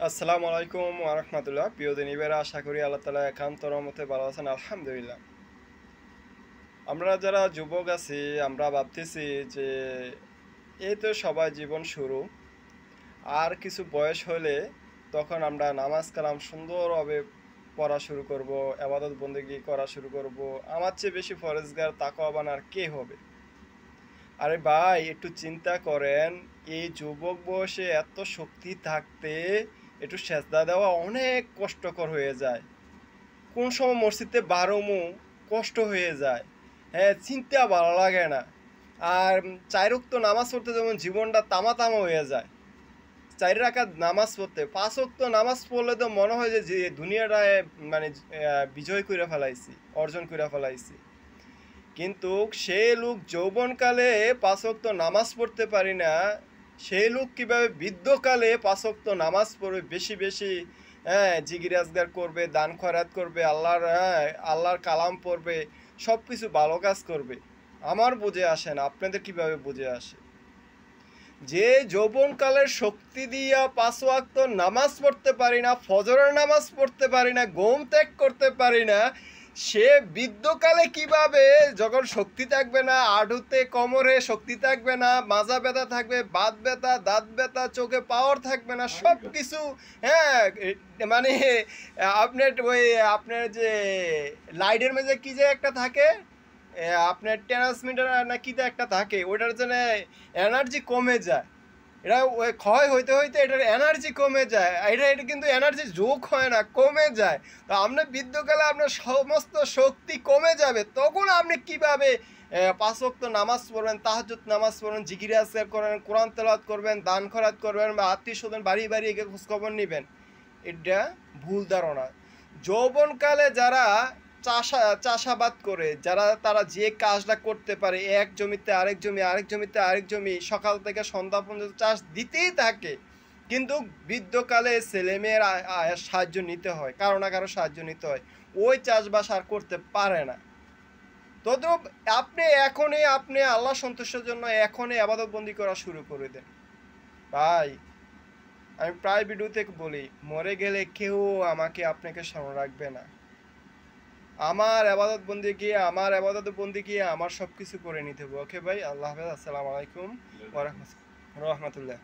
আসসালামু আলাইকুম ওয়া রাহমাতুল্লাহ। প্রিয় দিনীবেরা, আশা করি আল্লাহ তাআলা একান্ত রহমতে ভালো আছেন। আলহামদুলিল্লাহ। আমরা যারা যুবক আছি, আমরা ভাবতেছি যে এই তো সবাই জীবন শুরু। আর কিছু বয়স হলে তখন আমরা নামাজ কালাম সুন্দরভাবে পড়া শুরু করব, ইবাদত বন্দেগী করা শুরু করব। আমার চেয়ে বেশি পরহেজগার তাকওয়াবান আর কে হবে? আরে ভাই, একটু চিন্তা করেন, এই যুবক বয়সে এত শক্তি থাকতে একটু সেজদা দেওয়া অনেক কষ্টকর হয়ে যায়। কোন সময় মসজিদে বারোমু কষ্ট হয়ে যায়। হ্যাঁ, চিন্তা ভালো লাগে না। আর চার ওয়াক্ত নামাজ পড়তে যেমন জীবনটা তামা তামা হয়ে যায়। ৪ রাকাত নামাজ পড়তে ৫ ওয়াক্ত নামাজ পড়লে তো মনে হয় যে দুনিয়াটায় মানে বিজয় করে ফেলাইছি, অর্জন করে ফেলাইছি। কিন্তু সেই লোক যৌবনকালে ৫ ওয়াক্ত নামাজ পড়তে পারি না, সেই লোক কিভাবে বৃদ্ধকালে ৫ ওয়াক্ত নামাজ পড়বে, বেশি বেশি জিকির আজগার করবে, দান খয়রাত করবে, আল্লাহর কালাম পড়বে, সব কিছু ভালো কাজ করবে। আমার বুঝে আসে না, আপনাদের কিভাবে বুঝে আসে? যে যৌবনকালের শক্তি দিয়া ৫ ওয়াক্ত নামাজ পড়তে পারি না, ফজরের নামাজ পড়তে পারি না, ঘুম ত্যাগ করতে পারি না, সে বৃদ্ধকালে কিভাবে, যখন শক্তি থাকবে না, হাঁটুতে কোমরে শক্তি থাকবে না, মাজা ব্যথা থাকবে, বাত ব্যথা, দাঁত ব্যথা, চোখে পাওয়ার থাকবে না, সব কিছু, হ্যাঁ, মানে আপনার ওই আপনার যে লাইটের মেঝে কি যে একটা থাকে, আপনার ট্রান্সমিটার না কি তো একটা থাকে, ওইটার জন্য এনার্জি কমে যায়। এটা ওই ক্ষয় হইতে হইতে এটার এনার্জি কমে যায়। এটা কিন্তু এনার্জি যোগ হয় না, কমে যায়। তো আপনার বৃদ্ধকালে আপনার সমস্ত শক্তি কমে যাবে, তখন আপনি কিভাবে ৫ ওয়াক্ত নামাজ পড়বেন, তাহাজ্জুদ নামাজ পড়বেন, জিকির আজকার করবেন, কোরআন তেলাওয়াত করবেন, দান খয়রাত করবেন, বা আত্মীয় স্বজন বাড়ি বাড়ি গিয়ে খোঁজখবর নেবেন? এটা ভুল ধারণা। যৌবনকালে যারা চাষাবাদ করে, তারা যে কাজটা করতে পারে, এক জমিতে আরেক জমি, আরেক জমিতে আরেক জমি, সকাল থেকে সন্ধ্যা পর্যন্ত চাষ দিতেই থাকে। কিন্তু বৃদ্ধকালে ছেলেমেয়ের সাহায্য নিতে হয়, কারো না কারো সাহায্য নিতে হয়, ওই চাষবাস আর করতে পারে না। তদ্রূপ আপনি আল্লাহ সন্তুষ্টের জন্য এখনই আবাদত বন্দি করা শুরু করে দেন। ভাই, আমি প্রায় ভিডিওতে বলি, মরে গেলে কেউ আমাকে আপনাকে স্মরণ রাখবে না। আমার আবাদত বন্দি গিয়ে আমার সব কিছু করে নিতে হবে। ওকে ভাই, আল্লাহ হাফেজ, আসসালামু আলাইকুম ওয়া রাহমাতুল্লাহ।